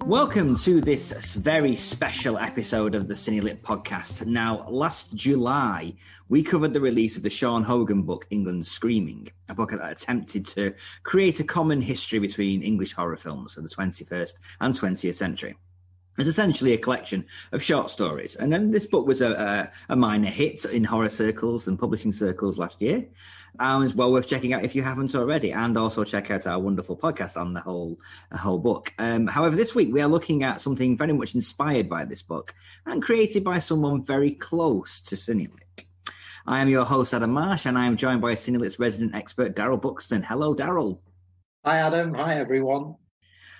Welcome to this very special episode of the CineLit podcast. Now, last July, we covered the release of the Sean Hogan book, England's Screaming, a book that attempted to create a common history between English horror films of the 21st and 20th century. It's essentially a collection of short stories. And then this book was a minor hit in horror circles and publishing circles last year. And it's well worth checking out if you haven't already. And also check out our wonderful podcast on the whole book. However, this week we are looking at something very much inspired by this book and created by someone very close to CineLit. I am your host, Adam Marsh, and I am joined by CineLit's resident expert, Daryl Buxton. Hello, Daryl. Hi, Adam. Hi, everyone.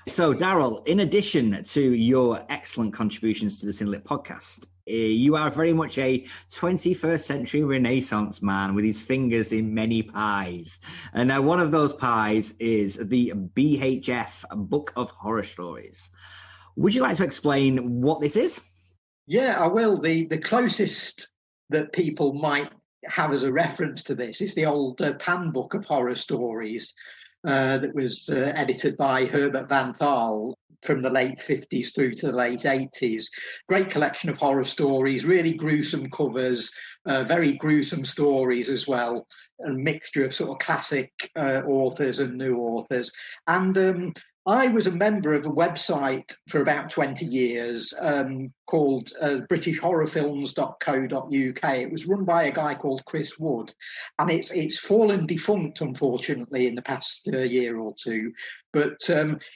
So, Daryl, in addition to your excellent contributions to the CineLit podcast, you are very much a 21st century Renaissance man with his fingers in many pies. And now one of those pies is the BHF Book of Horror Stories. Would you like to explain what this is? Yeah, I will. The closest that people might have as a reference to this is the old Pan Book of Horror Stories. That was edited by Herbert Van Thal from the late 50s through to the late 80s. Great collection of horror stories, really gruesome covers, very gruesome stories as well, a mixture of sort of classic authors and new authors. And I was a member of a website for about 20 years called BritishHorrorFilms.co.uk. It was run by a guy called Chris Wood, and it's fallen defunct, unfortunately, in the past year or two. But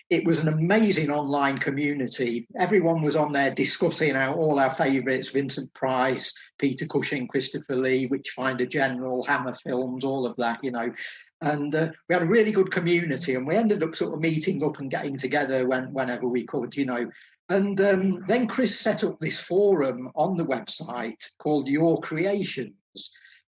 it was an amazing online community. Everyone was on there discussing all our favourites: Vincent Price, Peter Cushing, Christopher Lee, Witchfinder General, Hammer Films, all of that, you know. And we had a really good community, and we ended up sort of meeting up and getting together whenever we could, you know. And then Chris set up this forum on the website called Your Creations,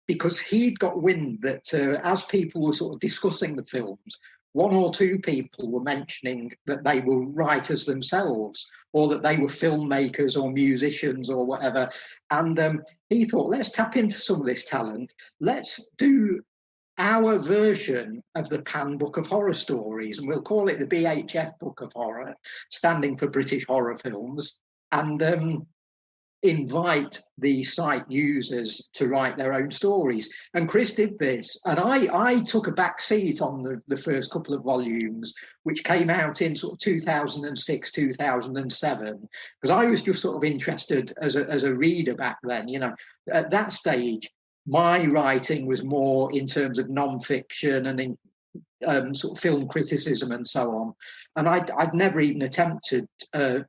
because he'd got wind that as people were sort of discussing the films, one or two people were mentioning that they were writers themselves, or that they were filmmakers or musicians or whatever. And he thought, let's tap into some of this talent. Let's do our version of the Pan Book of Horror Stories, and we'll call it the BHF Book of Horror, standing for British Horror Films, and invite the site users to write their own stories. And Chris did this, and I took a back seat on the first couple of volumes, which came out in sort of 2006, 2007, because I was just sort of interested as a reader back then, you know. At that stage, my writing was more in terms of non-fiction and in sort of film criticism and so on. And I'd never even attempted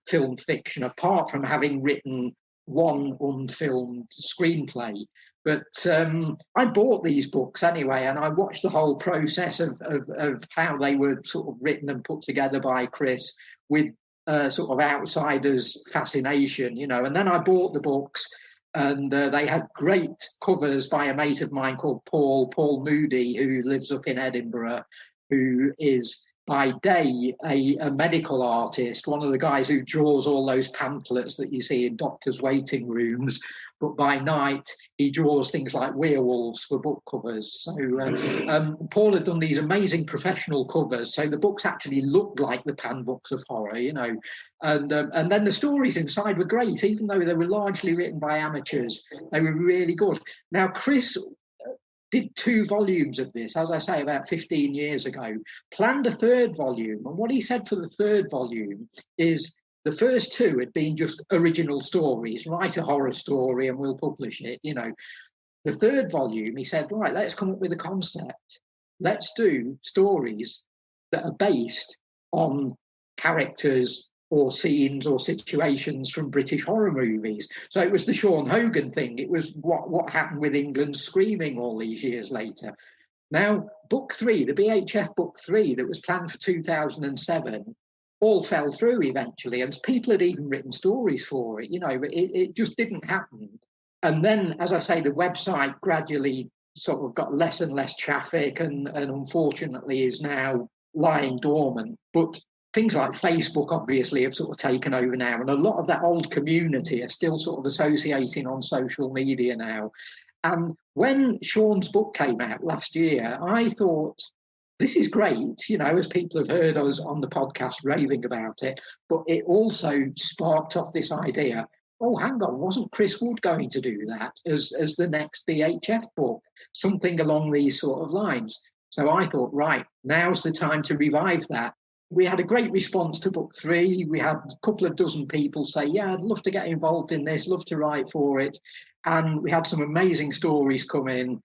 film fiction, apart from having written one unfilmed screenplay. But I bought these books anyway, and I watched the whole process of how they were sort of written and put together by Chris with sort of outsider's fascination, you know. And then I bought the books, and they had great covers by a mate of mine called Paul Moody, who lives up in Edinburgh, who is by day a medical artist, one of the guys who draws all those pamphlets that you see in doctors' waiting rooms. But by night, he draws things like werewolves for book covers. So Paul had done these amazing professional covers. So the books actually looked like the Pan Books of Horror, you know. And then the stories inside were great, even though they were largely written by amateurs. They were really good. Now, Chris did 2 volumes of this, as I say, about 15 years ago, planned a 3rd volume. And what he said for the 3rd volume is the first 2 had been just original stories, write a horror story and we'll publish it, you know. The 3rd volume, he said, right, let's come up with a concept. Let's do stories that are based on characters or scenes or situations from British horror movies. So it was the Sean Hogan thing. It was what happened with England's Screaming all these years later. Now, book 3, the BHF book 3 that was planned for 2007, all fell through eventually. And people had even written stories for it, you know, but it just didn't happen. And then, as I say, the website gradually sort of got less and less traffic and unfortunately is now lying dormant. But things like Facebook, obviously, have sort of taken over now. And a lot of that old community are still sort of associating on social media now. And when Sean's book came out last year, I thought, this is great, as people have heard us on the podcast raving about it, but it also sparked off this idea. Oh, hang on, wasn't Chris Wood going to do that as the next BHF book? Something along these sort of lines. So I thought, right, now's the time to revive that. We had a great response to book 3. We had a couple of dozen people say, yeah, I'd love to get involved in this, love to write for it. And we had some amazing stories come in,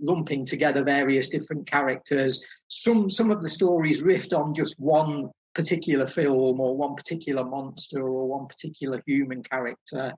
lumping together various different characters. Some of the stories riffed on just one particular film or one particular monster or one particular human character.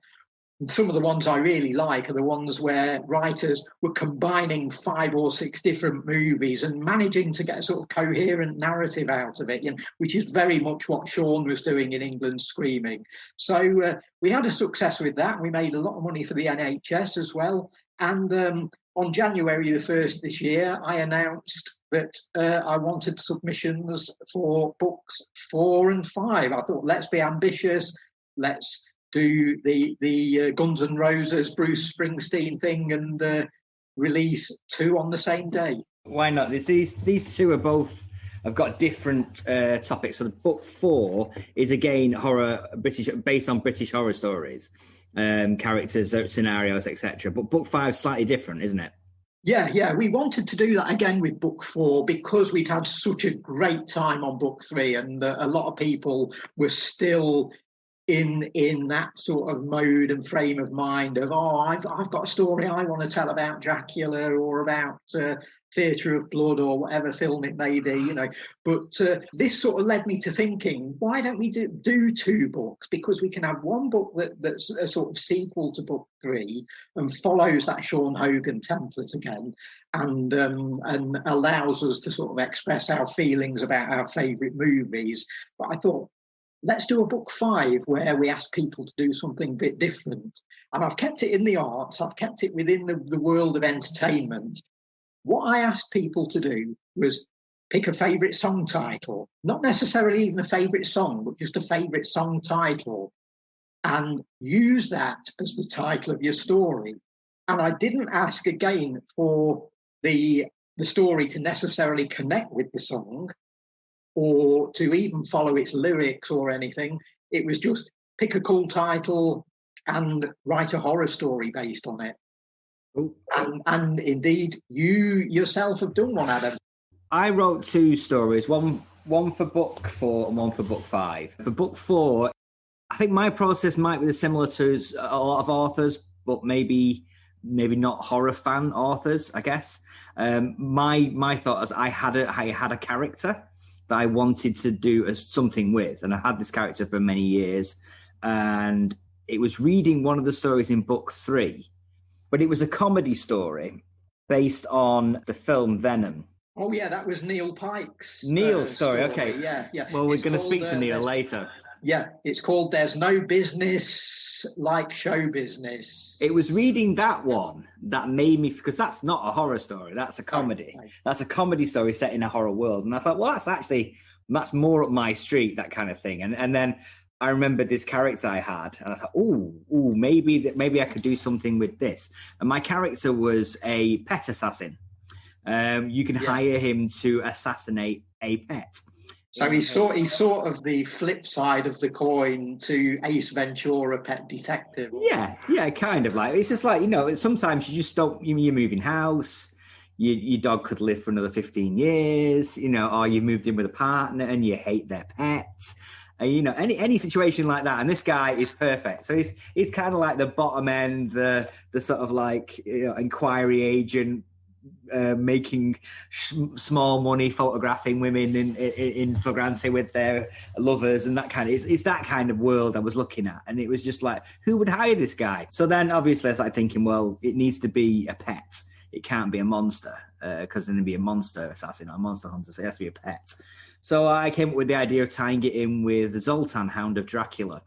And some of the ones I really like are the ones where writers were combining 5 or 6 different movies and managing to get a sort of coherent narrative out of it, which is very much what Sean was doing in England Screaming. So we had a success with that. We made a lot of money for the NHS as well. And on January the 1st this year, I announced that I wanted submissions for books 4 and 5. I thought, let's be ambitious. Let's do the Guns N' Roses, Bruce Springsteen thing and release 2 on the same day. Why not? These 2 are both have got different topics. So the book 4 is again horror, based on British horror stories, characters, scenarios, etc. But book 5 is slightly different, isn't it? Yeah. We wanted to do that again with book 4 because we'd had such a great time on book 3, and a lot of people were still in that sort of mode and frame of mind of, I've got a story I want to tell about Dracula or about Theatre of Blood or whatever film it may be, But this sort of led me to thinking, why don't we do 2 books? Because we can have one book that's a sort of sequel to book 3 and follows that Sean Hogan template again and allows us to sort of express our feelings about our favourite movies. But I thought, let's do a book 5 where we ask people to do something a bit different. And I've kept it in the arts. I've kept it within the world of entertainment. What I asked people to do was pick a favourite song title, not necessarily even a favourite song, but just a favourite song title, and use that as the title of your story. And I didn't ask again for the story to necessarily connect with the song or to even follow its lyrics or anything. It was just pick a cool title and write a horror story based on it. And indeed, you yourself have done one, Adam. I wrote 2 stories, one for book 4 and one for book 5. For book 4, I think my process might be similar to a lot of authors, but maybe not horror fan authors, I guess. My thought is I had a character that I wanted to do something with, and I had this character for many years, and it was reading one of the stories in book 3, but it was a comedy story based on the film Venom. Oh yeah, that was Neil Pike's story. Okay, yeah. Well, we're going to speak to Neil later. Yeah, it's called There's No Business Like Show Business. It was reading that one that made me, because that's not a horror story, that's a comedy. Right. That's a comedy story set in a horror world. And I thought, well, that's more up my street, that kind of thing. And then I remembered this character I had, and I thought, maybe I could do something with this. And my character was a pet assassin. You can hire him to assassinate a pet. So he's sort of the flip side of the coin to Ace Ventura, Pet Detective. Yeah, kind of like. It's just like, sometimes you just don't, you're moving house, your dog could live for another 15 years, or you moved in with a partner and you hate their pets. Any situation like that, and this guy is perfect. So he's kind of like the bottom end, the sort of like inquiry agent, making small money, photographing women in flagrante with their lovers, and that kind of it's that kind of world I was looking at, and it was just like, who would hire this guy? So then obviously I started thinking, well, it needs to be a pet. It can't be a monster, because then it'd be a monster assassin or a monster hunter, so it has to be a pet. So I came up with the idea of tying it in with Zoltan, Hound of Dracula.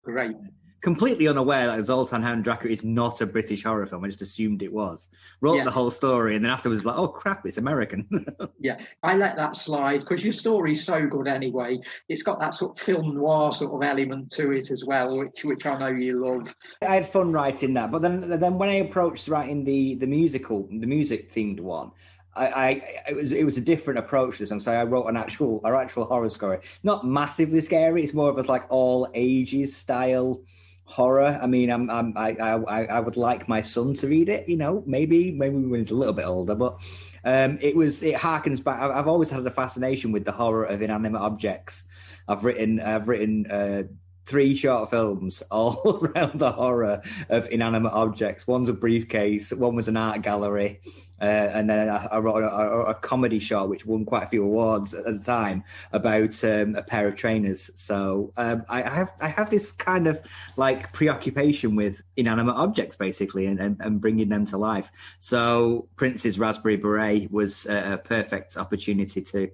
Great. Completely unaware that Zoltan, Hound of Dracula is not a British horror film. I just assumed it was. Wrote the whole story, and then afterwards like, oh crap, it's American. Yeah, I let that slide because your story's so good anyway. It's got that sort of film noir sort of element to it as well, which I know you love. I had fun writing that, but then when I approached writing the music themed one, it was a different approach to this one. So I wrote an actual horror story, not massively scary. It's more of a like all ages style horror. I mean, I would like my son to read it. You know, maybe when he's a little bit older, but. It harkens back. I've always had a fascination with the horror of inanimate objects. I've written 3 short films all around the horror of inanimate objects. One's a briefcase, one was an art gallery, and then I wrote a comedy short which won quite a few awards at the time about a pair of trainers. So I have this kind of like preoccupation with inanimate objects basically, and bringing them to life. So Prince's Raspberry Beret was a perfect opportunity to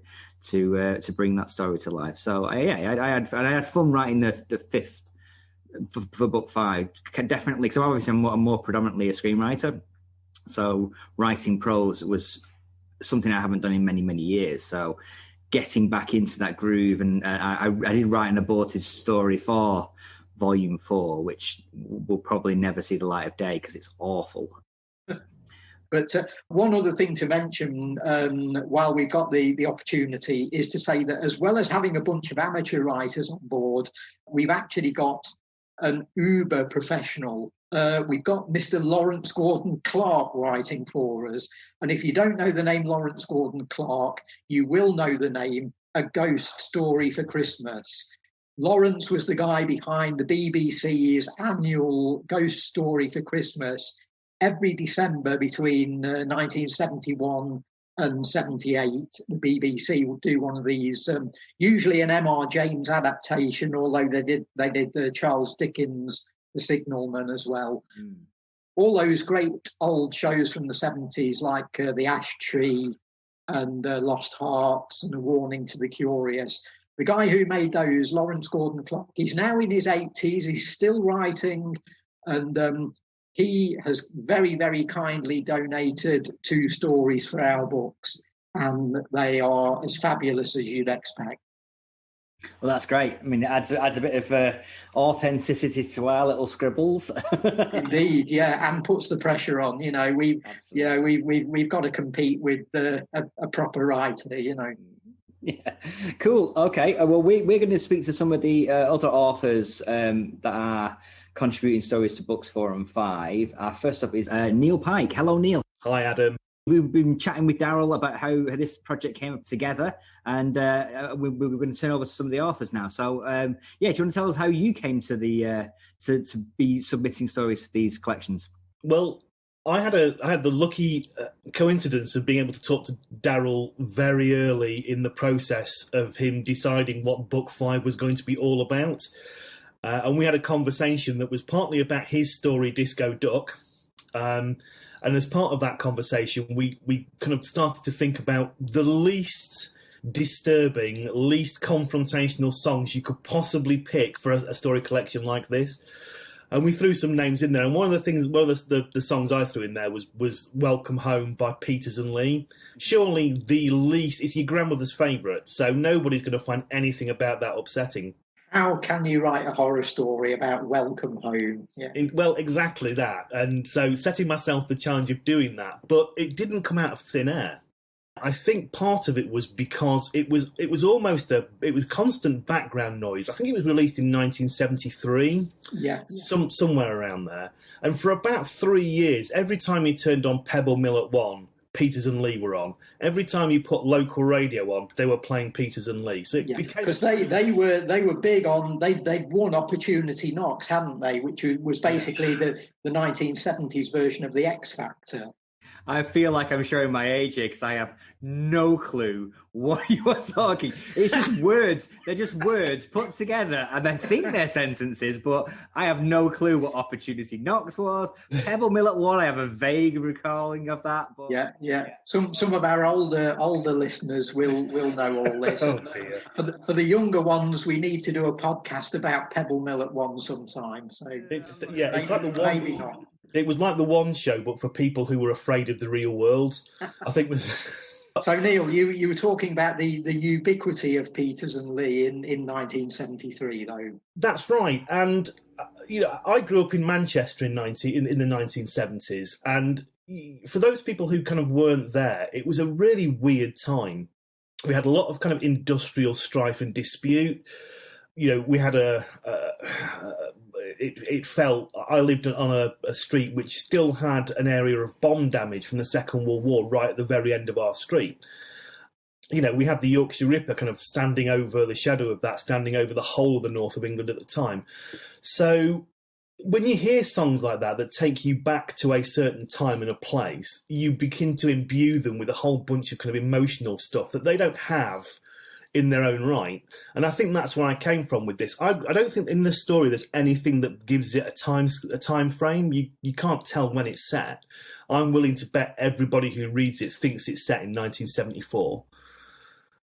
bring that story to life. So I had fun writing the 5th for book 5. Definitely, because obviously I'm more predominantly a screenwriter. So writing prose was something I haven't done in many years. So getting back into that groove, and I did write an aborted story for Volume 4, which will probably never see the light of day because it's awful. But one other thing to mention while we've got the opportunity is to say that as well as having a bunch of amateur writers on board, we've actually got an uber professional. We've got Mr. Lawrence Gordon Clark writing for us. And if you don't know the name Lawrence Gordon Clark, you will know the name A Ghost Story for Christmas. Lawrence was the guy behind the BBC's annual Ghost Story for Christmas. Every December between 1971 and 78, the BBC would do one of these, usually an M.R. James adaptation, although they did the Charles Dickens, The Signalman as well. Mm. All those great old shows from the 70s, like The Ash Tree and Lost Hearts and A Warning to the Curious. The guy who made those, Lawrence Gordon Clark, he's now in his 80s. He's still writing, and he has very, very kindly donated 2 stories for our books, and they are as fabulous as you'd expect. Well, that's great. I mean, it adds a bit of authenticity to our little scribbles. Indeed, yeah, and puts the pressure on. You know, we've got to compete with a proper writer. You know. Yeah, cool. Okay, well, we're going to speak to some of the other authors that are contributing stories to books 4 and 5. First up is Neil Pike. Hello, Neil. Hi, Adam. We've been chatting with Daryl about how this project came up together, and we're going to turn over to some of the authors now. So, do you want to tell us how you came to the to be submitting stories to these collections? Well, I had the lucky coincidence of being able to talk to Daryl very early in the process of him deciding what book 5 was going to be all about. And we had a conversation that was partly about his story, Disco Duck. And as part of that conversation, we kind of started to think about the least disturbing, least confrontational songs you could possibly pick for a story collection like this. And we threw some names in there. And one of the songs I threw in there was Welcome Home by Peters and Lee. Surely the least, it's your grandmother's favourite, so nobody's going to find anything about that upsetting. How can you write a horror story about Welcome Home? Yeah. Well, exactly that. And so setting myself the challenge of doing that. But it didn't come out of thin air. I think part of it was because it was constant background noise. I think it was released in 1973. Yeah. Somewhere around there. And for about 3 years, every time you turned on Pebble Mill at 1, Peters and Lee were on. Every time you put local radio on, they were playing Peters and Lee. So because they were big on they'd won Opportunity Knocks, hadn't they? Which was basically the 1970s version of the X Factor. I feel like I'm showing my age here because I have no clue what you are talking. It's just words. They're just words put together, and I think they're sentences, but I have no clue what Opportunity Knocks was. Pebble Mill at 1, I have a vague recalling of that. But yeah. Some of our older listeners will know all this. For the younger ones, we need to do a podcast about Pebble Mill at 1 sometime. So it's like the one. Maybe not. It was like the One Show, but for people who were afraid of the real world. I think. So Neil, you were talking about the ubiquity of Peters and Lee in 1973, though. That's right, and I grew up in Manchester in the 1970s, and for those people who kind of weren't there, it was a really weird time. We had a lot of kind of industrial strife and dispute. We had it felt, I lived on a street which still had an area of bomb damage from the Second World War right at the very end of our street. We had the Yorkshire Ripper kind of standing over the shadow of that, standing over the whole of the north of England at the time. So when you hear songs like that take you back to a certain time and a place, you begin to imbue them with a whole bunch of kind of emotional stuff that they don't have in their own right. And I think that's where I came from with this. I don't think in the story there's anything that gives it a time frame. You can't tell when it's set. I'm willing to bet everybody who reads it thinks it's set in 1974,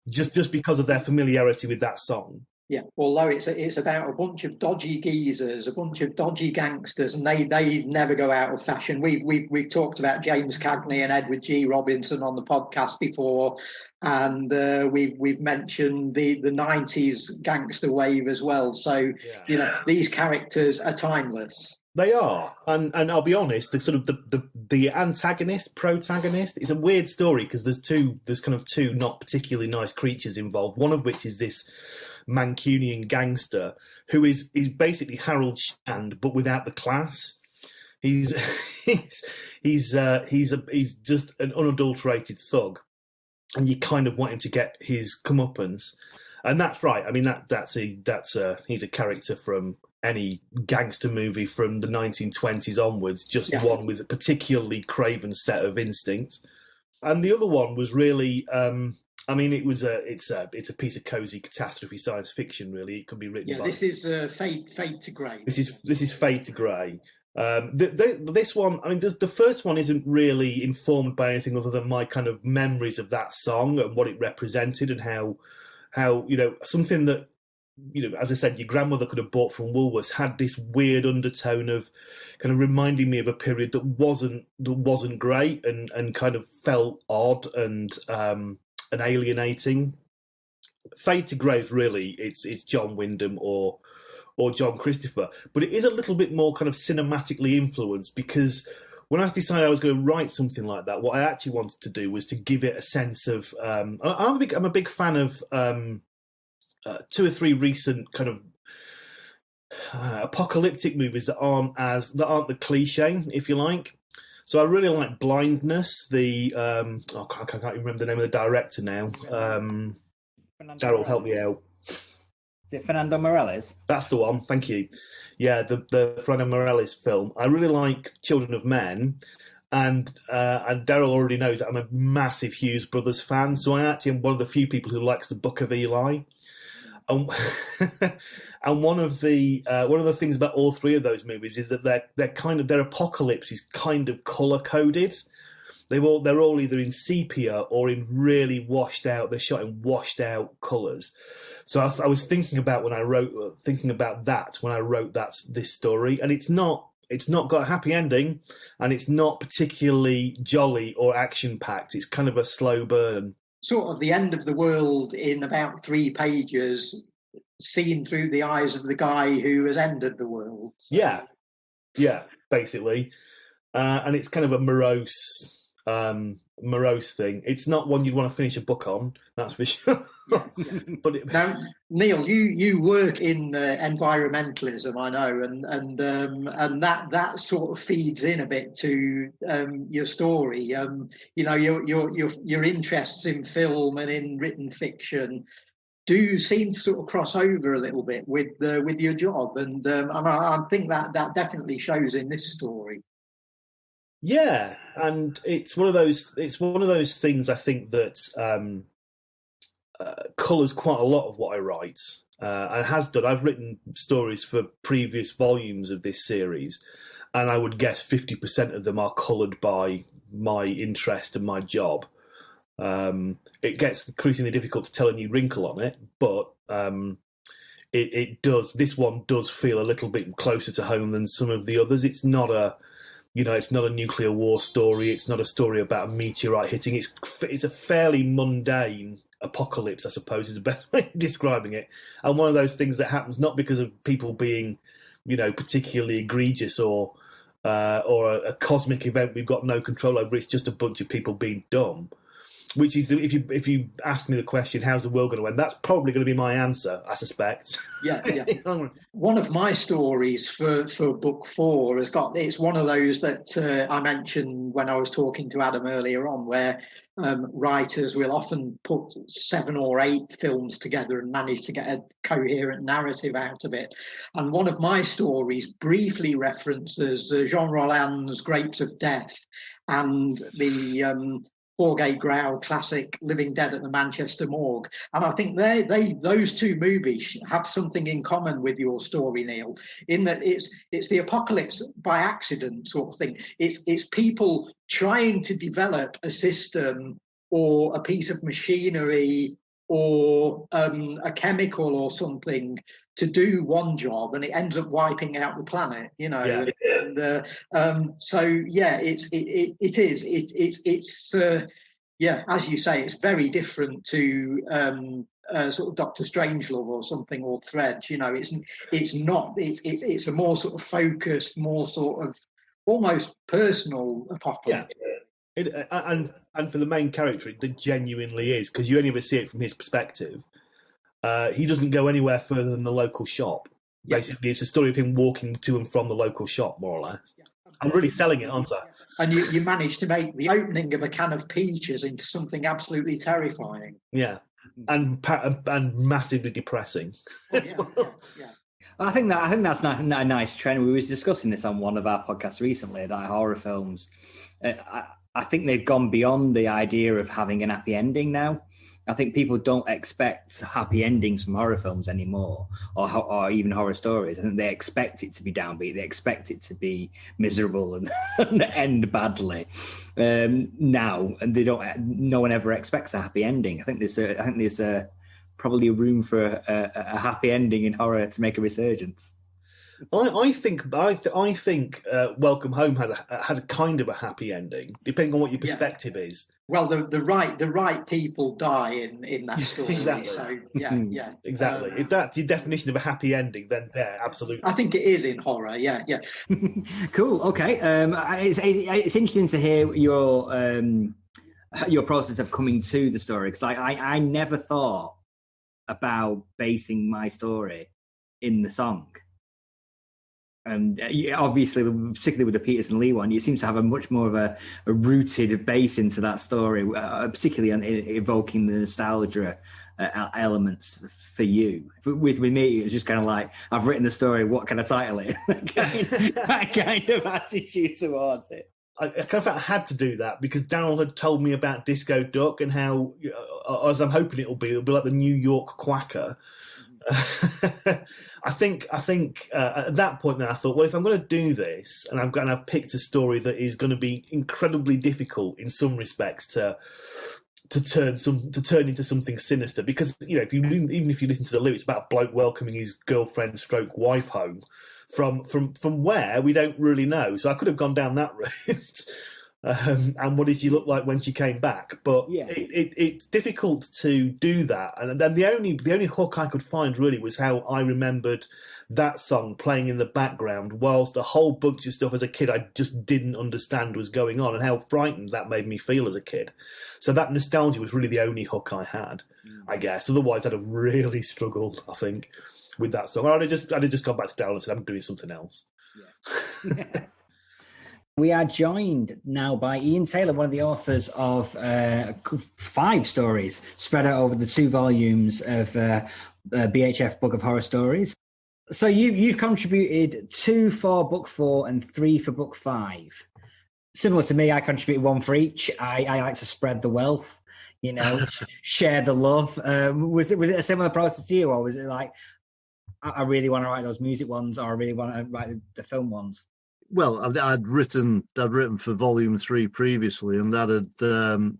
just because of their familiarity with that song. Yeah, although it's about a bunch of dodgy geezers, a bunch of dodgy gangsters, and they never go out of fashion. We've talked about James Cagney and Edward G. Robinson on the podcast before, and we've mentioned the 90s gangster wave as well. So these characters are timeless. They are, and I'll be honest, the sort of the antagonist, protagonist, it's a weird story because there's kind of two not particularly nice creatures involved. One of which is this Mancunian gangster who is basically Harold Shand but without the class. He's just an unadulterated thug, and you kind of want him to get his comeuppance, and that's right. I mean he's a character from any gangster movie from the 1920s onwards, just one with a particularly craven set of instincts. And the other one was really, it's a piece of cozy catastrophe science fiction. Really, it could be written. Yeah, this is Fade to Grey. This is Fade to Grey. This one, I mean, the first one isn't really informed by anything other than my kind of memories of that song and what it represented, and how something that, as I said, your grandmother could have bought from Woolworths had this weird undertone of kind of reminding me of a period that wasn't great and kind of felt odd and alienating. Fade to Grey, really, it's John Wyndham or John Christopher, but it is a little bit more kind of cinematically influenced, because when I decided I was going to write something like that, what I actually wanted to do was to give it a sense of. I'm a big fan of. 2 or 3 recent kind of apocalyptic movies that aren't the cliche, if you like. So I really like Blindness. I can't remember the name of the director now. Daryl, help me out. Is it Fernando Morales? That's the one. Thank you. Yeah, the Fernando Morales film. I really like Children of Men. And Daryl already knows that I'm a massive Hughes Brothers fan. So I actually am one of the few people who likes the Book of Eli. And one of the things about all 3 of those movies is that their apocalypse is kind of color coded. They're all either in sepia or in really washed out. They're shot in washed out colors. So I was thinking about when I wrote this story, and it's not got a happy ending, and it's not particularly jolly or action packed. It's kind of a slow burn. Sort of the end of the world in about 3 pages, seen through the eyes of the guy who has ended the world. Yeah, basically. And it's kind of a morose thing. It's not one you'd want to finish a book on, that's for sure. Yeah. But now, Neil, you work in environmentalism, I know, and that sort of feeds in a bit to your story. Your interests in film and in written fiction do seem to sort of cross over a little bit with your job, and I think that definitely shows in this story. Yeah, and it's one of those things I think that colours quite a lot of what I write, and has done. I've written stories for previous volumes of this series, and I would guess 50% of them are coloured by my interest and my job. It gets increasingly difficult to tell a new wrinkle on it, but it does. This one does feel a little bit closer to home than some of the others. It's not a nuclear war story. It's not a story about a meteorite hitting. It's a fairly mundane apocalypse, I suppose, is the best way of describing it. And one of those things that happens not because of people being, particularly egregious or or a cosmic event we've got no control over. It's just a bunch of people being dumb. Which is, if you ask me the question, how's the world going to end? That's probably going to be my answer, I suspect. Yeah. One of my stories for book 4 it's one of those that I mentioned when I was talking to Adam earlier on, where writers will often put 7 or 8 films together and manage to get a coherent narrative out of it. And one of my stories briefly references Jean Rollin's Grapes of Death and the Horgate Grau classic Living Dead at the Manchester Morgue. And I think those 2 movies have something in common with your story, Neil, in that it's the apocalypse by accident sort of thing. It's people trying to develop a system or a piece of machinery or a chemical or something to do one job, and it ends up wiping out the planet, you know. Yeah. And so yeah, it's as you say, it's very different to sort of Doctor Strangelove or something, or Thread. You know, it's a more sort of focused, more sort of almost personal apocalypse. Yeah. And for the main character, it genuinely is, because you only ever see it from his perspective. He doesn't go anywhere further than the local shop. Yeah. Basically, it's a story of him walking to and from the local shop, more or less. Yeah. I'm really selling it, aren't I? And you managed to make the opening of a can of peaches into something absolutely terrifying. Yeah, and massively depressing. Yeah. I think that's a nice trend. We were discussing this on one of our podcasts recently, that horror films. I think they've gone beyond the idea of having an happy ending now. I think people don't expect happy endings from horror films anymore, or even horror stories. I think they expect it to be downbeat. They expect it to be miserable and end badly now, and they don't. No one ever expects a happy ending. I think there's probably a room for a happy ending in horror to make a resurgence. I think Welcome Home has a kind of a happy ending, depending on what your perspective is. Well, the right people die in that story. Exactly. So yeah. Exactly. If that's your definition of a happy ending, then yeah, absolutely. I think it is in horror. Yeah. Cool. Okay. It's interesting to hear your process of coming to the story, because I never thought about basing my story in the song. And obviously, particularly with the Peterson Lee one, you seem to have a much more of a rooted base into that story, particularly on evoking the nostalgia elements for you. With me, it was just kind of like, I've written the story, what can I title it? that kind of attitude towards it. I kind of felt I had to do that because Daryl had told me about Disco Duck and how, as I'm hoping it'll be like the New York Quacker. I think at that point then I thought, well, if I'm going to do this and I've picked a story that is going to be incredibly difficult in some respects to turn into something sinister, because even if you listen to the lyrics, about a bloke welcoming his girlfriend stroke wife home from where we don't really know. So I could have gone down that route. And what did she look like when she came back? But yeah, it's difficult to do that. And then the only hook I could find really was how I remembered that song playing in the background whilst a whole bunch of stuff as a kid I just didn't understand was going on, and how frightened that made me feel as a kid. So that nostalgia was really the only hook I had, I guess. Otherwise, I'd have really struggled, I think, with that song. I'd have just gone back to Daryl and said, I'm doing something else. Yeah. We are joined now by Ian Taylor, one of the authors of 5 stories spread out over the 2 volumes of BHF Book of Horror Stories. So you've contributed 2 for Book 4 and 3 for Book 5. Similar to me, I contributed 1 for each. I like to spread the wealth, share the love. Was it a similar process to you, or was it like, I really want to write those music ones, or I really want to write the film ones? Well, I'd written for Volume 3 previously, and that had,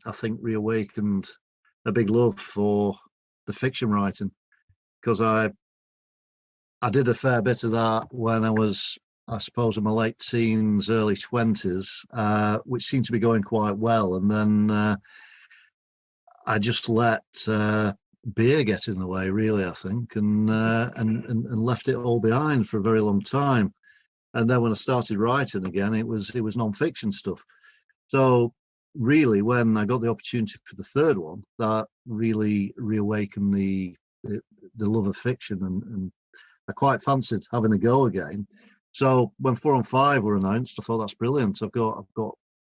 I think, reawakened a big love for the fiction writing, because I did a fair bit of that when I was, I suppose, in my late teens, early 20s, which seemed to be going quite well, and then I just let beer get in the way, really, I think, and left it all behind for a very long time. And then when I started writing again, it was non-fiction stuff. So really, when I got the opportunity for the third one, that really reawakened the love of fiction, and I quite fancied having a go again. So when 4 and 5 were announced, I thought that's brilliant. I've got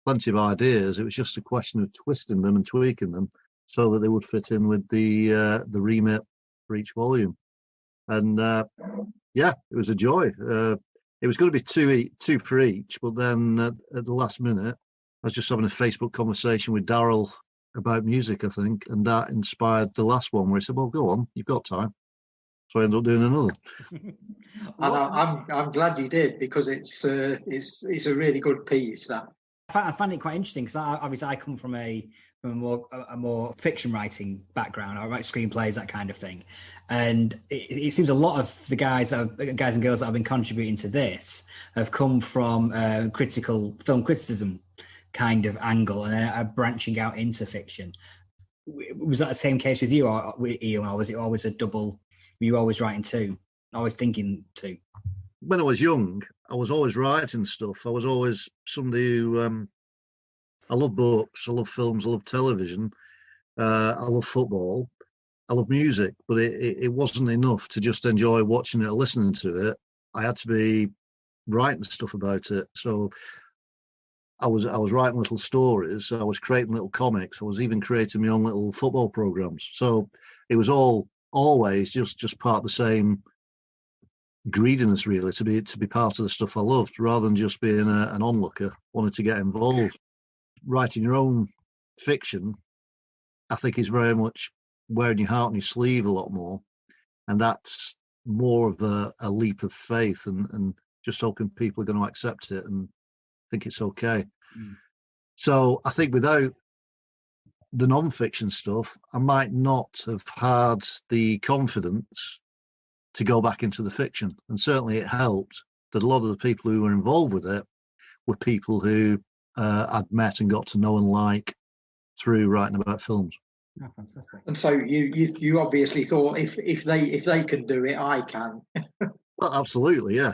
plenty of ideas. It was just a question of twisting them and tweaking them so that they would fit in with the remit for each volume. And yeah, it was a joy. It was going to be two for each, but then at the last minute, I was just having a Facebook conversation with Daryl about music, I think, and that inspired the last one where he said, "Well, go on, you've got time." So I ended up doing another. And I'm glad you did, because it's a really good piece. That I find it quite interesting because obviously I come from a more fiction writing background. I write screenplays, that kind of thing, and it seems a lot of the guys and girls that have been contributing to this have come from critical film criticism kind of angle and then are branching out into fiction. Was that the same case with you, or Ian, or was it always a double? Were you always writing too? Always thinking too? When I was young, I was always writing stuff. I was always somebody who I love books, I love films, I love television, I love football, I love music, but it wasn't enough to just enjoy watching it or listening to it. I had to be writing stuff about it. So I was writing little stories, I was creating little comics, I was even creating my own little football programs. So it was always just part of the same greediness, really, to be part of the stuff I loved, rather than just being an onlooker, wanted to get involved. Writing your own fiction, I think, is very much wearing your heart on your sleeve a lot more, and that's more of a leap of faith and just hoping people are going to accept it and think it's okay. So I think without the non-fiction stuff, I might not have had the confidence to go back into the fiction. And certainly it helped that a lot of the people who were involved with it were people who I'd met and got to know and like through writing about films. Oh, fantastic. And so you obviously thought, if they can do it, I can. Well, absolutely, yeah.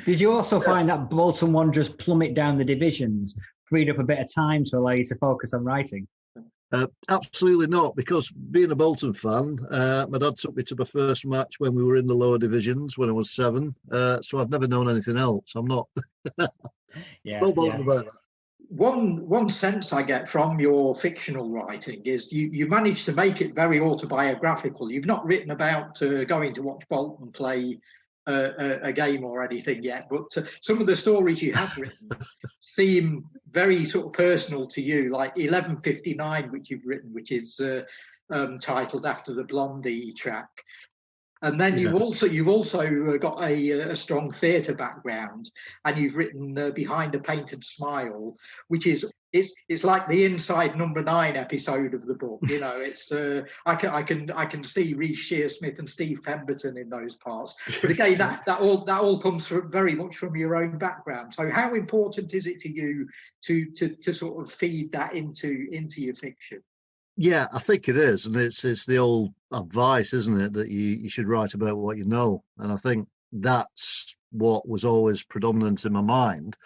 Did you also find that Bolton Wanderers plummet down the divisions freed up a bit of time to allow you to focus on writing? Absolutely not, because being a Bolton fan, my dad took me to my first match when we were in the lower divisions when I was 7. So I've never known anything else. I'm not about that. One sense I get from your fictional writing is you managed to make it very autobiographical. You've not written about going to watch Bolton play a game or anything yet, but some of the stories you have written seem very sort of personal to you, like 11:59, which you've written, which is titled after the Blondie track. And then you've also got a strong theatre background, and you've written Behind a Painted Smile, which is it's like the inside Number 9 episode of the book. You know, it's I can see Reece Shearsmith and Steve Pemberton in those parts. But again, that all comes from very much from your own background. So how important is it to you to sort of feed that into your fiction? Yeah, I think it is, and it's the old advice, isn't it, that you should write about what you know, and I think that's what was always predominant in my mind.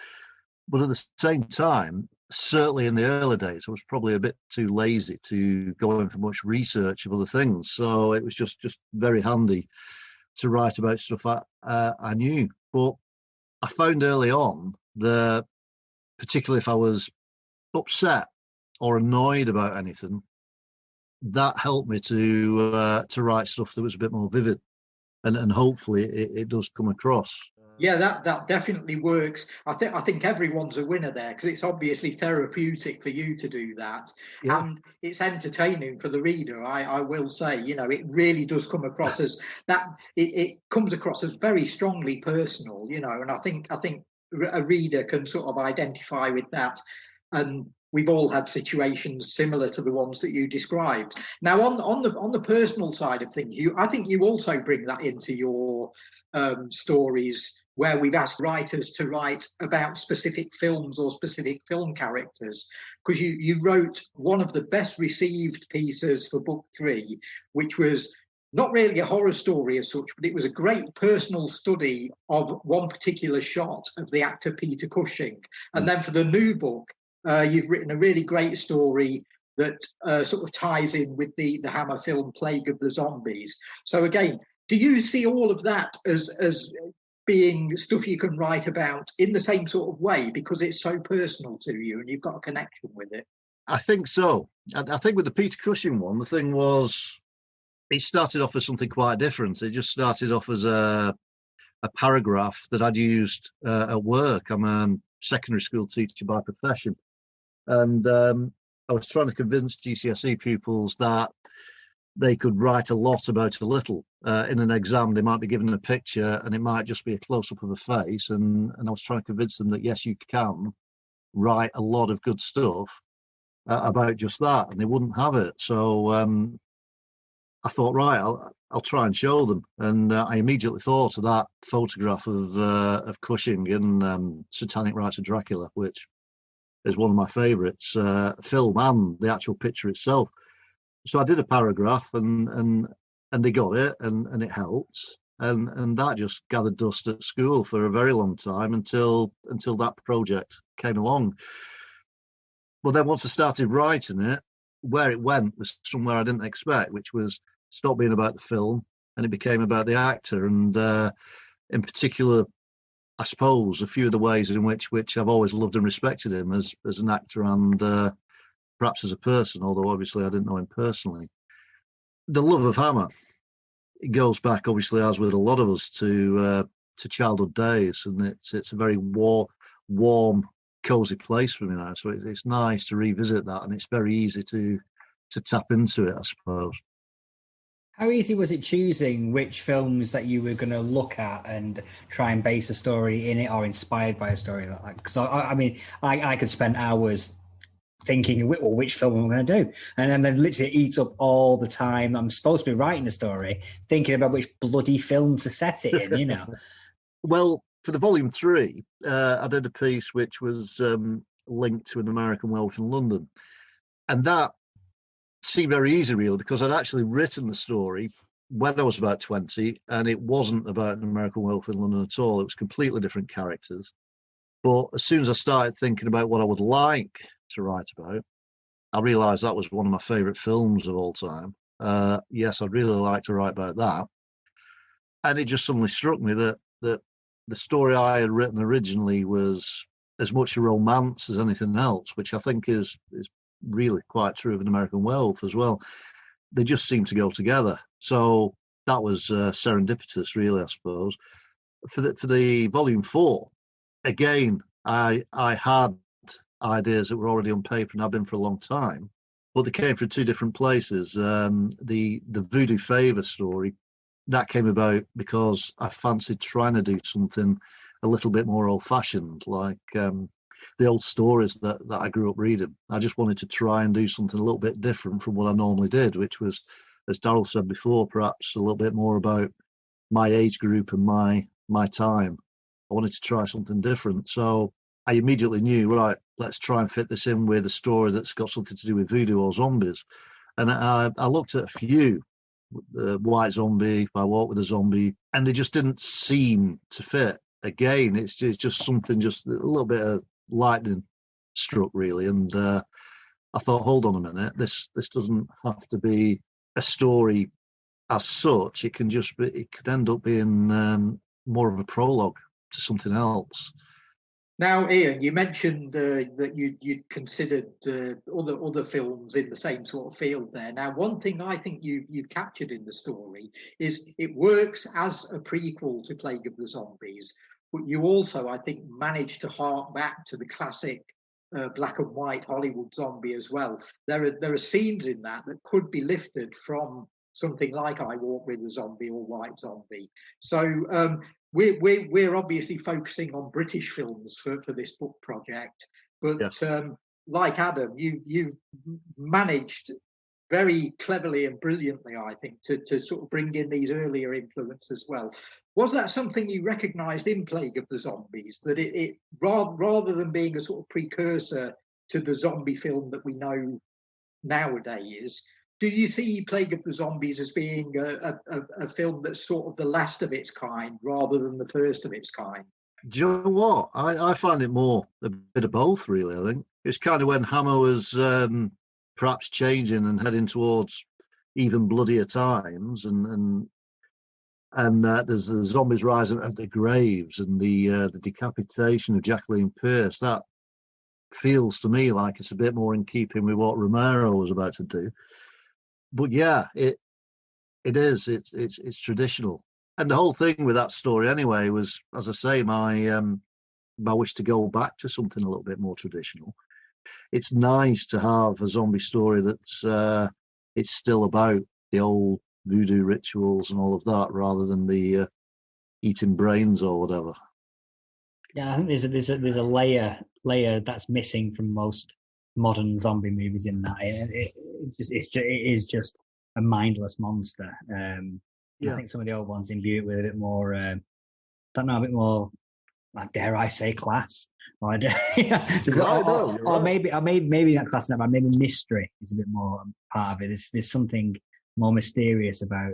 But at the same time, certainly in the early days, I was probably a bit too lazy to go in for much research of other things, so it was just very handy to write about stuff I knew. But I found early on that, particularly if I was upset or annoyed about anything, that helped me to write stuff that was a bit more vivid, and hopefully it does come across. Yeah, that definitely works. I think everyone's a winner there, because it's obviously therapeutic for you to do that, and it's entertaining for the reader. I will say, you know, it really does come across as that. It comes across as very strongly personal, you know, and I think a reader can sort of identify with that. And we've all had situations similar to the ones that you described. Now, on the personal side of things, I think you also bring that into your stories, where we've asked writers to write about specific films or specific film characters, because you wrote one of the best received pieces for book 3, which was not really a horror story as such, but it was a great personal study of one particular shot of the actor Peter Cushing. And then for the new book, you've written a really great story that sort of ties in with the Hammer film Plague of the Zombies. So again, do you see all of that as being stuff you can write about in the same sort of way because it's so personal to you and you've got a connection with it? I think so. I think with the Peter Cushing one, the thing was, it started off as something quite different. It just started off as a paragraph that I'd used at work. I'm a secondary school teacher by profession. And I was trying to convince GCSE pupils that they could write a lot about a little. In an exam, they might be given a picture and it might just be a close-up of a face. And I was trying to convince them that, yes, you can write a lot of good stuff about just that, and they wouldn't have it. So I thought, right, I'll try and show them. And I immediately thought of that photograph of Cushing in Satanic Rites of Dracula, which is one of my favourites, film and the actual picture itself. So I did a paragraph and they got it and it helped. And that just gathered dust at school for a very long time until that project came along. But then once I started writing it, where it went was somewhere I didn't expect, which was stopped being about the film and it became about the actor. And in particular, I suppose, a few of the ways in which I've always loved and respected him as an actor and perhaps as a person, although obviously I didn't know him personally. The love of Hammer, it goes back, obviously, as with a lot of us, to childhood days, and it's a very warm, cozy place for me now. So it's nice to revisit that, and it's very easy to tap into it, I suppose. How easy was it choosing which films that you were going to look at and try and base a story in it, or inspired by a story like that? Because I could spend hours thinking, well, which film am I going to do? And then literally it eats up all the time I'm supposed to be writing a story, thinking about which bloody film to set it in, you know. Well, for the volume 3, I did a piece which was linked to an American Werewolf in London. And that seemed very easy, really, because I'd actually written the story when I was about 20, and it wasn't about an American Werewolf in London at all. It was completely different characters. But as soon as I started thinking about what I would like to write about, I realised that was one of my favourite films of all time. Yes, I'd really like to write about that. And it just suddenly struck me that the story I had written originally was as much a romance as anything else, which I think is really quite true of an American Werewolf as well. They just seem to go together. So that was serendipitous, really, I suppose. For the volume 4, again, I had ideas that were already on paper and had been for a long time, but they came from 2 different places. The Voodoo Favor story, that came about because I fancied trying to do something a little bit more old-fashioned, like the old stories that I grew up reading. I just wanted to try and do something a little bit different from what I normally did, which was, as Daryl said before, perhaps a little bit more about my age group and my time. I wanted to try something different. So I immediately knew, right, let's try and fit this in with a story that's got something to do with voodoo or zombies. And I looked at a few, White Zombie, I Walk with a Zombie, and they just didn't seem to fit. Again, it's just something, just a little bit of lightning struck, really. And I thought, hold on a minute, this doesn't have to be a story as such. It can just be, it could end up being more of a prologue to something else. Now, Ian, you mentioned that you considered other films in the same sort of field there. Now, one thing I think you've captured in the story is it works as a prequel to Plague of the Zombies, but you also, I think, managed to hark back to the classic black and white Hollywood zombie as well. There are scenes in that could be lifted from something like I Walk with a Zombie or White Zombie. So we're obviously focusing on British films for this book project, but yes. Like Adam, you've managed very cleverly and brilliantly, I think, to sort of bring in these earlier influences as well. Was that something you recognised in Plague of the Zombies, that it rather than being a sort of precursor to the zombie film that we know nowadays, do you see Plague of the Zombies as being a film that's sort of the last of its kind rather than the first of its kind? Do you know what? I find it more a bit of both, really. I think it's kind of when Hammer was perhaps changing and heading towards even bloodier times, and there's the zombies rising at the graves and the decapitation of Jacqueline Pierce. That feels to me like it's a bit more in keeping with what Romero was about to do. But yeah, it is. It's traditional. And the whole thing with that story, anyway, was, as I say, my wish to go back to something a little bit more traditional. It's nice to have a zombie story that's it's still about the old voodoo rituals and all of that, rather than the eating brains or whatever. Yeah, I think there's a layer that's missing from most modern zombie movies. In that it is just a mindless monster. Yeah. I think some of the old ones imbue it with a bit more, a bit more, dare I say, class. Or maybe not class, but maybe mystery is a bit more part of it. There's something more mysterious about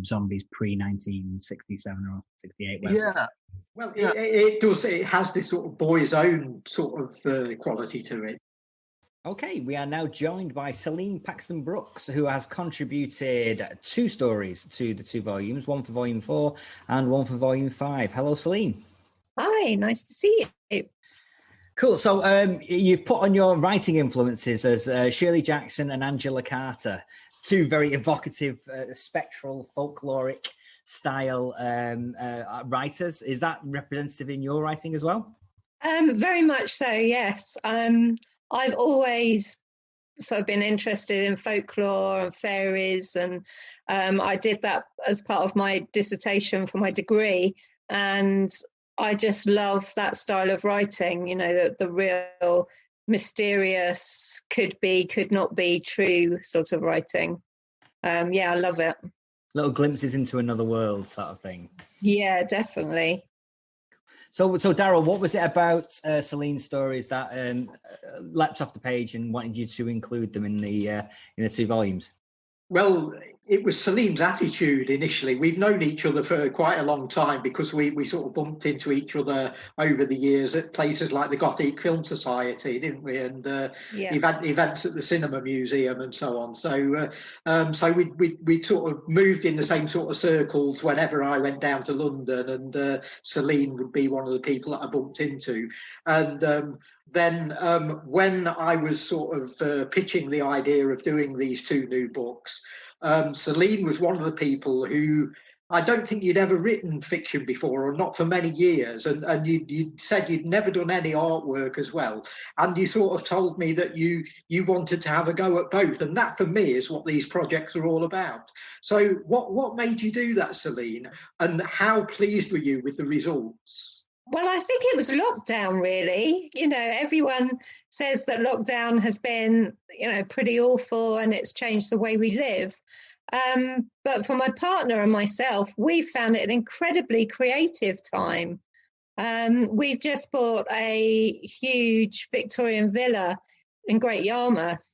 zombies pre-1967 or 68. Yeah. Well, it does. It has this sort of boy's own sort of quality to it. Okay, we are now joined by Celine Paxton Brooks, who has contributed 2 stories to the 2 volumes, one for volume 4 and one for volume 5. Hello, Celine. Hi, nice to see you. Cool. So you've put on your writing influences as Shirley Jackson and Angela Carter, 2 very evocative, spectral, folkloric style writers. Is that representative in your writing as well? Very much so, yes. I've always sort of been interested in folklore and fairies, and I did that as part of my dissertation for my degree, and I just love that style of writing, the real mysterious, could be, could not be true sort of writing. I love it. Little glimpses into another world sort of thing. Yeah, definitely. So Daryl, what was it about Celine's stories that leapt off the page and wanted you to include them in the 2 volumes? Well, it was Celine's attitude initially. We've known each other for quite a long time because we sort of bumped into each other over the years at places like the Gothic Film Society, didn't we? And events at the Cinema Museum and so on. So we sort of moved in the same sort of circles whenever I went down to London, and Celine would be one of the people that I bumped into. And then when I was sort of pitching the idea of doing these 2 new books, Celine was one of the people who, I don't think you'd ever written fiction before, or not for many years, and you said you'd never done any artwork as well, and you sort of told me that you wanted to have a go at both, and that for me is what these projects are all about. So what made you do that, Celine, and how pleased were you with the results? Well, I think it was lockdown, really. Everyone says that lockdown has been, pretty awful, and it's changed the way we live. But for my partner and myself, we found it an incredibly creative time. We've just bought a huge Victorian villa in Great Yarmouth,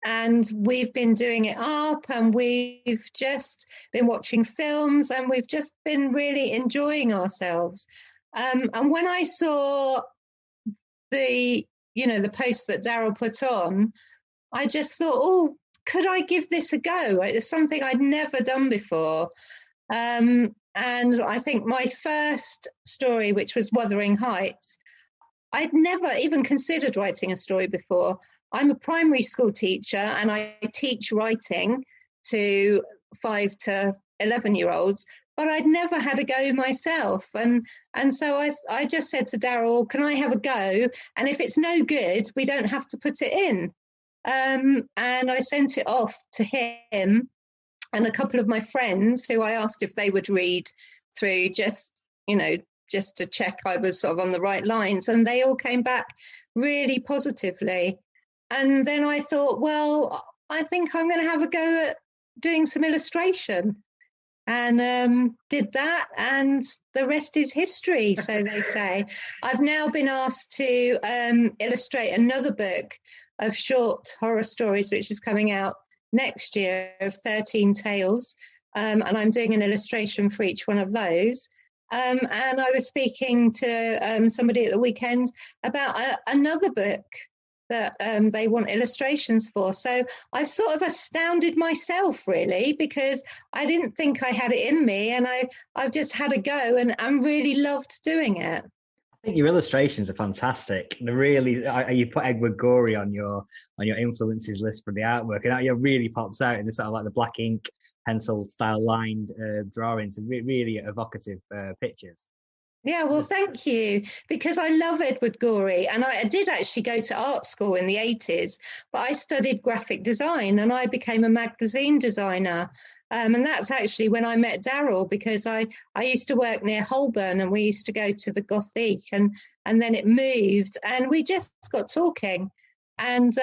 and we've been doing it up, and we've just been watching films, and we've just been really enjoying ourselves. And when I saw the post that Daryl put on, I just thought, could I give this a go? It's something I'd never done before. And I think my first story, which was Wuthering Heights, I'd never even considered writing a story before. I'm a primary school teacher, and I teach writing to 5 to 11-year-olds. But I'd never had a go myself. And so I just said to Daryl, can I have a go? And if it's no good, we don't have to put it in. And I sent it off to him and a couple of my friends, who I asked if they would read through just to check I was sort of on the right lines. And they all came back really positively. And then I thought, well, I think I'm going to have a go at doing some illustration. And did that, and the rest is history, so they say. I've now been asked to illustrate another book of short horror stories, which is coming out next year of 13 Tales, and I'm doing an illustration for each one of those. And I was speaking to somebody at the weekend about another book that they want illustrations for. So I've sort of astounded myself, really, because I didn't think I had it in me, and I've just had a go and really loved doing it. I think your illustrations are fantastic. They're really, you put Edward Gorey on your influences list for the artwork, and that really pops out in the sort of like the black ink pencil style lined drawings, and really evocative pictures. Yeah, well, thank you, because I love Edward Gorey, and I did actually go to art school in the 80s, but I studied graphic design and I became a magazine designer. And that's actually when I met Daryl, because I used to work near Holborn and we used to go to the Gothique, and then it moved and we just got talking. And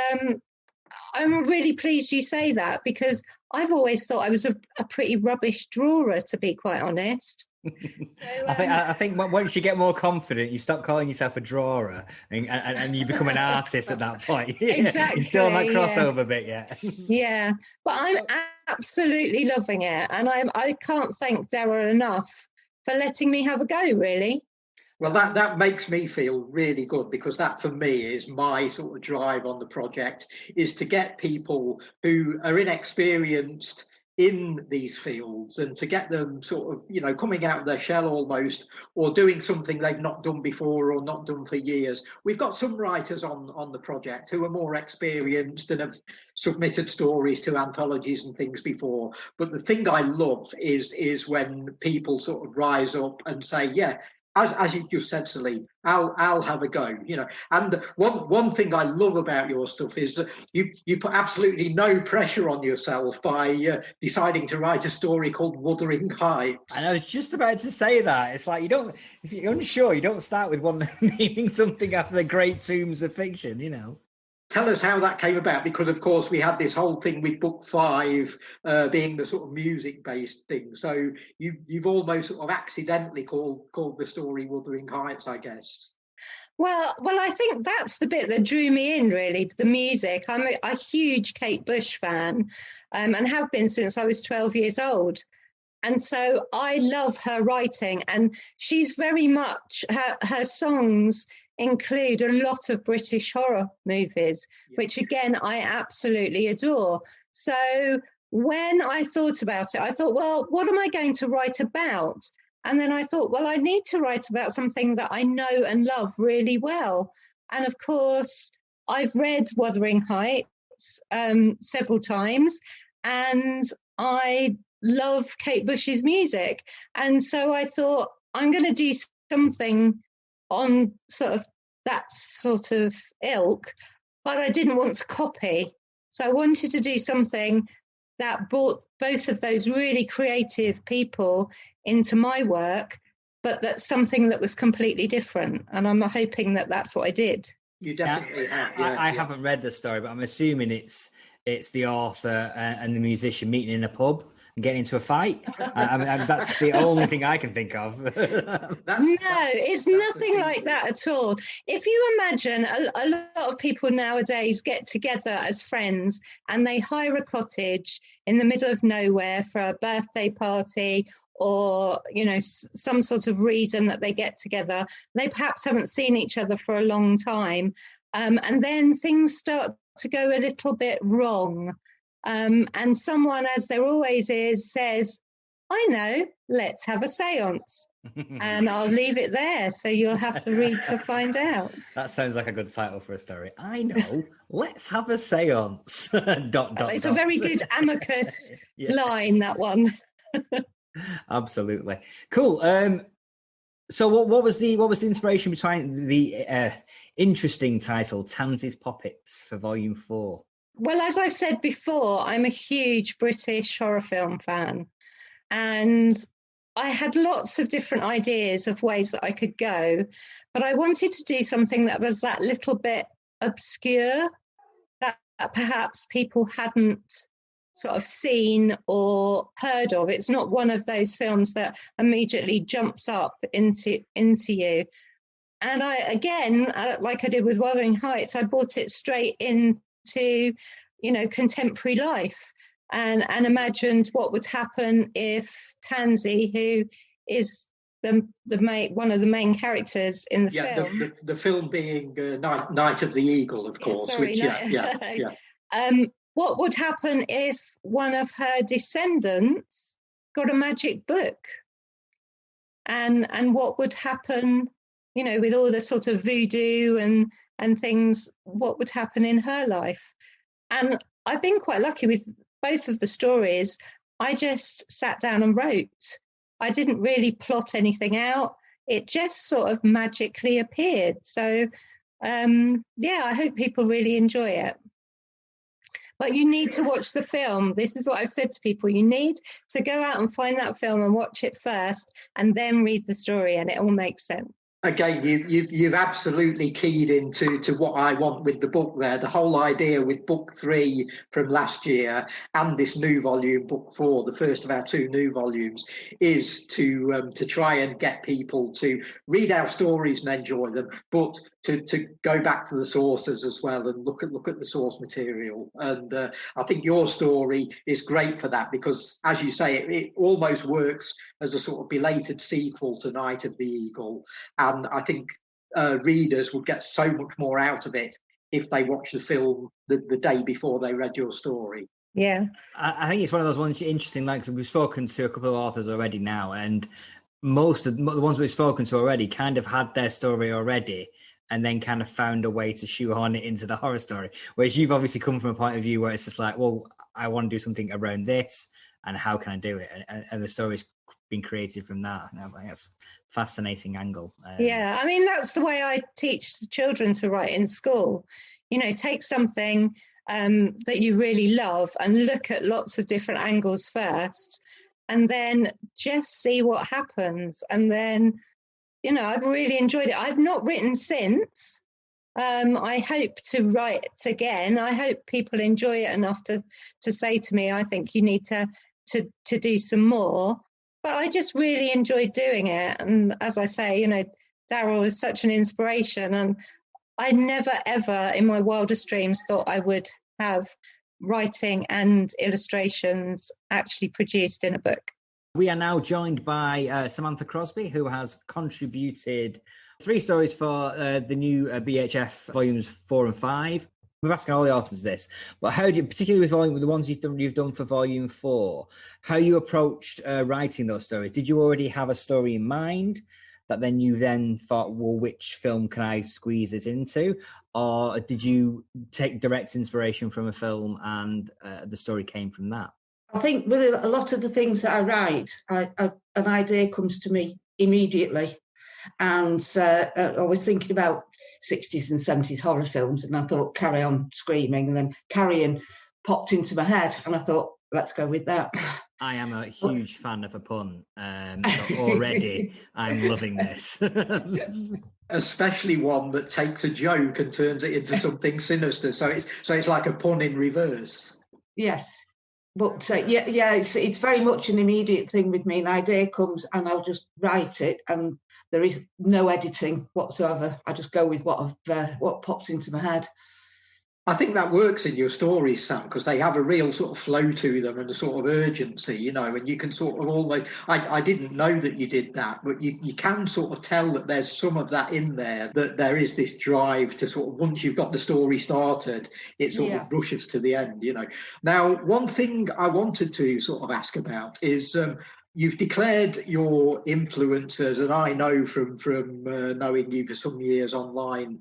I'm really pleased you say that, because I've always thought I was a pretty rubbish drawer, to be quite honest. So, I think once you get more confident, you stop calling yourself a drawer and you become an artist at that point. Exactly. You're still on that crossover bit, yeah. Yeah, but I'm absolutely loving it, and I can't thank Daryl enough for letting me have a go, really. Well, that makes me feel really good, because that for me is my sort of drive on the project, is to get people who are inexperienced in these fields and to get them sort of, you know, coming out of their shell almost, or doing something they've not done before or not done for years. We've got some writers on the project who are more experienced and have submitted stories to anthologies and things before. But the thing I love is when people sort of rise up and say, yeah, as you just said, Celine, I'll have a go, you know. And one thing I love about your stuff is that you put absolutely no pressure on yourself by deciding to write a story called Wuthering Heights. And I was just about to say that. It's like, if you're unsure, you don't start with one naming something after the great tombs of fiction, you know. Tell us how that came about, because of course we had this whole thing with book 5 being the sort of music-based thing. So you've almost sort of accidentally called the story Wuthering Heights, I guess. Well, I think that's the bit that drew me in, really, the music. I'm a huge Kate Bush fan, and have been since I was 12 years old. And so I love her writing, and she's very much, her songs include a lot of British horror movies, which again, I absolutely adore. So when I thought about it, I thought, well, what am I going to write about? And then I thought, well, I need to write about something that I know and love really well. And of course, I've read Wuthering Heights several times, and I love Kate Bush's music. And so I thought, I'm going to do something on sort of that sort of ilk, but I didn't want to copy. So I wanted to do something that brought both of those really creative people into my work, but that's something that was completely different. And I'm hoping that that's what I did. You definitely have. Yeah, I haven't read the story, but I'm assuming it's the author and the musician meeting in a pub and getting into a fight. I mean, that's the only thing I can think of. No, it's nothing like that at all. If you imagine a lot of people nowadays get together as friends and they hire a cottage in the middle of nowhere for a birthday party, or, you know, some sort of reason that they get together. They perhaps haven't seen each other for a long time. And then things start to go a little bit wrong. And someone, as there always is, says, I know, let's have a seance. And I'll leave it there, so you'll have to read to find out. That sounds like a good title for a story. I know, let's have a seance. It's a very good Amicus line, that one. Absolutely. Cool. So what was the inspiration behind the interesting title Tansy's Poppets for Volume 4? Well, as I've said before, I'm a huge British horror film fan, and I had lots of different ideas of ways that I could go, but I wanted to do something that was that little bit obscure, that perhaps people hadn't sort of seen or heard of. It's not one of those films that immediately jumps up into you. And I, again, like I did with Wuthering Heights, I brought it straight into, contemporary life, and imagined what would happen if Tansy, who is one of the main characters in the film. The film being Night of the Eagle, of course. What would happen if one of her descendants got a magic book? And what would happen, with all the sort of voodoo and things, what would happen in her life? And I've been quite lucky with both of the stories. I just sat down and wrote. I didn't really plot anything out. It just sort of magically appeared. So, I hope people really enjoy it. But you need to watch the film. This is what I've said to people. You need to go out and find that film and watch it first, and then read the story, and it all makes sense. Again, you've absolutely keyed into what I want with the book there. The whole idea with book 3 from last year and this new volume, book 4, the first of our 2 new volumes, is to try and get people to read our stories and enjoy them, but to go back to the sources as well and look at the source material. And I think your story is great for that, because, as you say, it almost works as a sort of belated sequel to Night of the Eagle. And I think readers would get so much more out of it if they watched the film the day before they read your story. Yeah. I think it's one of those ones interesting, like we've spoken to a couple of authors already now, and most of the ones we've spoken to already kind of had their story already and then kind of found a way to shoehorn it into the horror story. Whereas you've obviously come from a point of view where it's just like, well, I want to do something around this, and how can I do it? And the story's been created from that. And I think that's a fascinating angle. Yeah, I mean, that's the way I teach the children to write in school. Take something that you really love and look at lots of different angles first, and then just see what happens. And then, I've really enjoyed it. I've not written since. I hope to write again. I hope people enjoy it enough to say to me, I think you need to do some more. But I just really enjoyed doing it. And as I say, Daryl is such an inspiration. And I never, ever in my wildest dreams thought I would have writing and illustrations actually produced in a book. We are now joined by Samantha Crosby, who has contributed 3 stories for the new BHF volumes 4 and 5. We're asking all the authors this, but how do you, particularly with the ones you've done for volume 4, how you approached writing those stories? Did you already have a story in mind that then you thought, well, which film can I squeeze it into? Or did you take direct inspiration from a film and the story came from that? I think with a lot of the things that I write, an idea comes to me immediately. And I was thinking about 60s and 70s horror films, and I thought, Carry On Screaming, and then Carrion popped into my head, and I thought, let's go with that. I am a huge fan of a pun, so already I'm loving this. Especially one that takes a joke and turns it into something sinister. So it's like a pun in reverse. Yes. But it's very much an immediate thing with me. An idea comes and I'll just write it, and there is no editing whatsoever. I just go with what pops into my head. I think that works in your stories, Sam, because they have a real sort of flow to them and a sort of urgency, and you can sort of almost, I didn't know that you did that, but you can sort of tell that there's some of that in there, that there is this drive to sort of, once you've got the story started, it sort of rushes to the end, Now, one thing I wanted to sort of ask about is, you've declared your influences, and I know from knowing you for some years online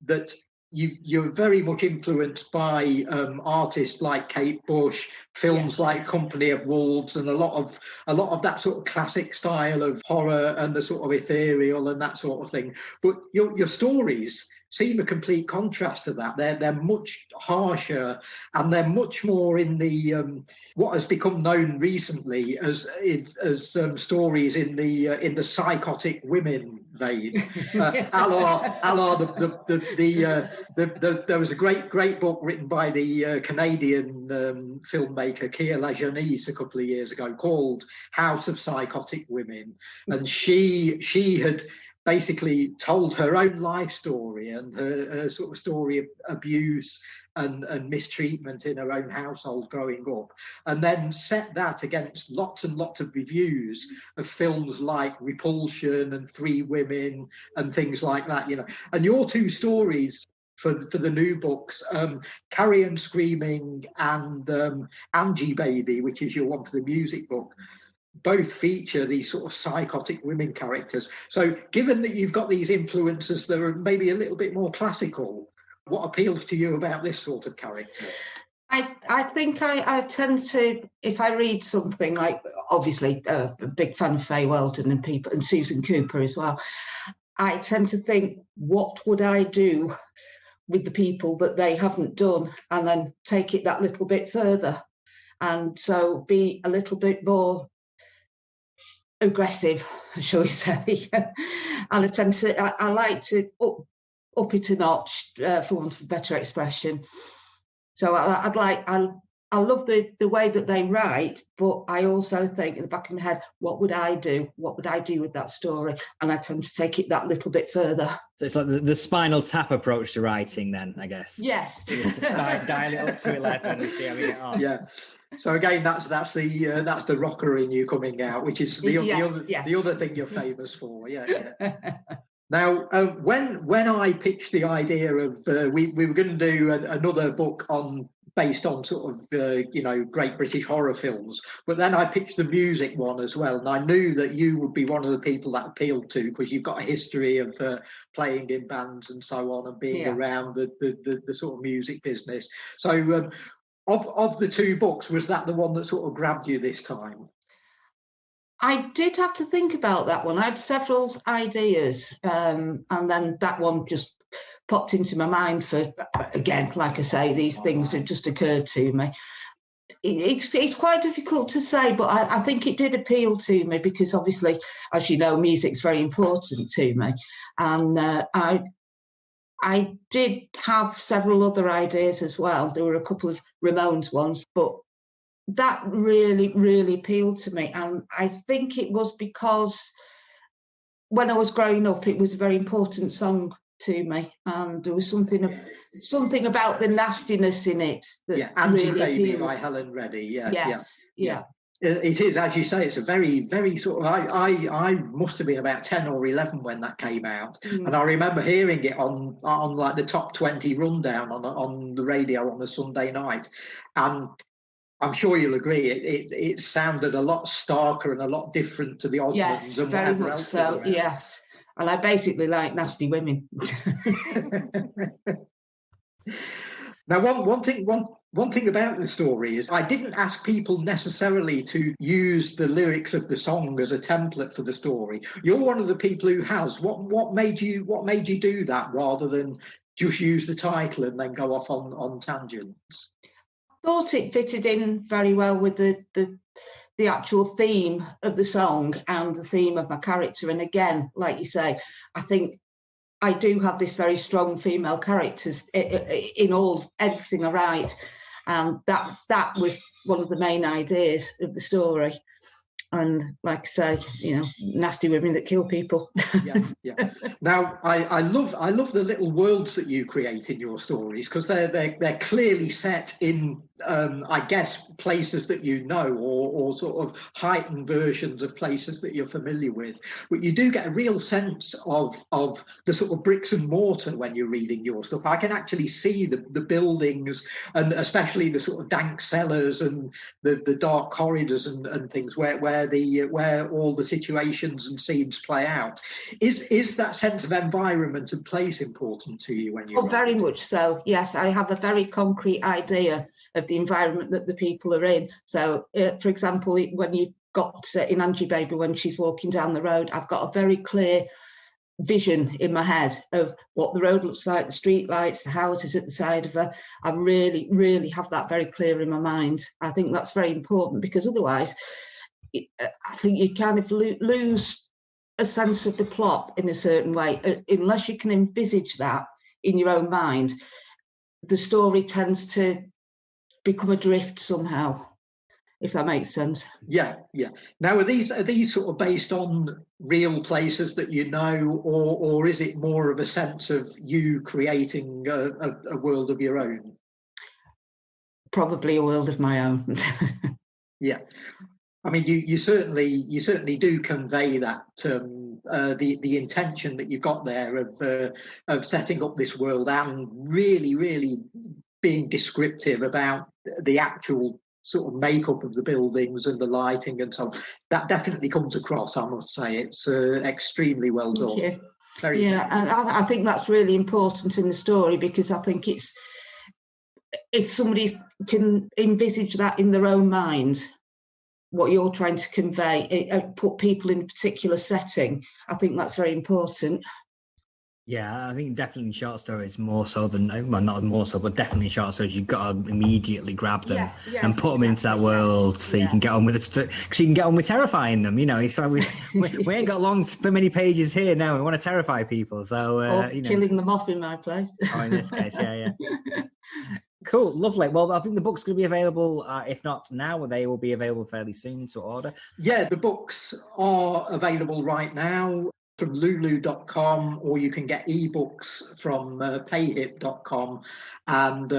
that you're very much influenced by artists like Kate Bush, films like Company of Wolves, and a lot of that sort of classic style of horror and the sort of ethereal and that sort of thing. But your stories seem a complete contrast to that. They're much harsher, and they're much more in the what has become known recently as stories in the psychotic women vein. There was a great book written by the Canadian filmmaker Kia LaJeunesse a couple of years ago called House of Psychotic Women, and she had basically told her own life story and her sort of story of abuse and mistreatment in her own household growing up, and then set that against lots and lots of reviews of films like Repulsion and Three Women and things like that, And your two stories for the new books, Carrion Screaming and Angie Baby, which is your one for the music book, both feature these sort of psychotic women characters. So given that you've got these influences that are maybe a little bit more classical, what appeals to you about this sort of character? I think I tend to, if I read something like, obviously a big fan of Faye Weldon and Susan Cooper as well, I tend to think, what would I do with the people that they haven't done, and then take it that little bit further, and so be a little bit more aggressive, shall we say. And I like to up it a notch, for want of a better expression. So I love the way that they write, but I also think in the back of my head, what would I do? What would I do with that story? And I tend to take it that little bit further. So it's like the Spinal Tap approach to writing, then, I guess. Yes. Just dial it up to 11 and see how we get on. Yeah. So again, that's the rocker in you coming out, which is the other thing you're famous for. Yeah. Now, when I pitched the idea of we were going to do another book based on sort of great British horror films, but then I pitched the music one as well, and I knew that you would be one of the people that appealed to, because you've got a history of playing in bands and so on, and being around the sort of music business. So of the two books, was that the one that sort of grabbed you this time? I did have to think about that one. I had several ideas, and then that one just popped into my mind for, again, like I say, these things have just occurred to me. It's quite difficult to say, but I think it did appeal to me because, obviously, as you know, music's very important to me. And I did have several other ideas as well. There were a couple of Ramones ones, but that really, really appealed to me. And I think it was because when I was growing up, it was a very important song to me, and there was something about the nastiness in it that Angie really Baby appealed. by Helen Reddy. Yes. It is, as you say, it's a very, very sort of. I must have been about 10 or 11 when that came out, and I remember hearing it on like the top 20 rundown on the radio on a Sunday night, and I'm sure you'll agree it sounded a lot starker and a lot different to the Osmonds. Yes, and very much much so. Yes, and I basically like nasty women. Now, one thing about the story is I didn't ask people necessarily to use the lyrics of the song as a template for the story. You're one of the people who has. What made you do that rather than just use the title and then go off on tangents? I thought it fitted in very well with the actual theme of the song and the theme of my character. And again, like you say, I think I do have this very strong female characters in everything I write, and that was one of the main ideas of the story. And like I say, nasty women that kill people. Yeah. Now, I love the little worlds that you create in your stories, because they're clearly set in I guess places that or sort of heightened versions of places that you're familiar with. But you do get a real sense of the sort of bricks and mortar when you're reading your stuff. I can actually see the buildings, and especially the sort of dank cellars and the dark corridors and things where all the situations and scenes play out. Is that sense of environment and place important to you when you write? Very much so. Yes, I have a very concrete idea of the environment that the people are in. So, for example, when you got in Angie Baby, when she's walking down the road, I've got a very clear vision in my head of what the road looks like, the street lights, the houses at the side of her. I really, really have that very clear in my mind. I think that's very important, because otherwise, I think you kind of lose a sense of the plot in a certain way. Unless you can envisage that in your own mind, the story tends to become adrift somehow. if that makes sense. Yeah. Now, are these sort of based on real places that you know, or is it more of a sense of you creating a world of your own? Probably a world of my own. Yeah. I mean, you certainly do convey that the intention that you've got there of setting up this world and really being descriptive about the actual sort of makeup of the buildings and the lighting and so on. That definitely comes across, I must say. It's extremely well done. Thank you. And I think that's really important in the story, because I think it's, if somebody can envisage that in their own mind, what you're trying to convey, put people in a particular setting, I think that's very important. Yeah, I think definitely in short stories more so than, well, not more so, but definitely in short stories, you've got to immediately grab them and put them into that world so you can get on with it. Because you can get on with terrifying them. You know, it's like we ain't got long for many pages here now. We want to terrify people, so or killing them off in my place. Oh, in this case, yeah. Cool, lovely. Well, I think the book's going to be available, if not now, they will be available fairly soon to order. Yeah, the books are available right now from lulu.com, or you can get ebooks from payhip.com. And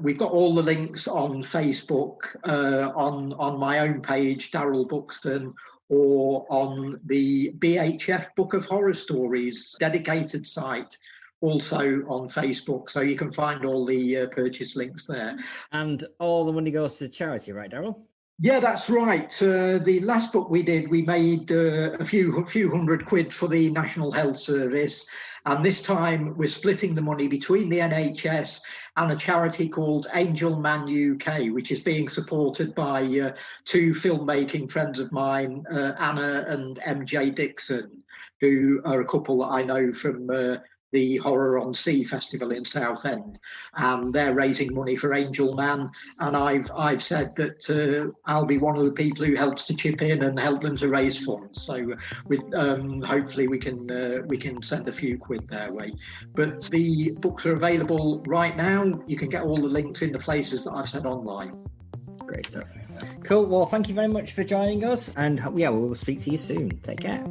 we've got all the links on Facebook, on my own page, Daryl Buxton, or on the BHF Book of Horror Stories dedicated site, also on Facebook. So you can find all the purchase links there. And all the money goes to charity, right, Daryl? Yeah, that's right. The last book we did, we made a few hundred quid for the National Health Service. And this time we're splitting the money between the NHS and a charity called Angel Man UK, which is being supported by two filmmaking friends of mine, Anna and MJ Dixon, who are a couple that I know from the Horror on Sea Festival in Southend, and they're raising money for Angel Man. And I've said that I'll be one of the people who helps to chip in and help them to raise funds. So hopefully we can send a few quid their way. But the books are available right now. You can get all the links in the places that I've said online. Great stuff. Cool. Well, thank you very much for joining us, and yeah, we'll speak to you soon. Take care.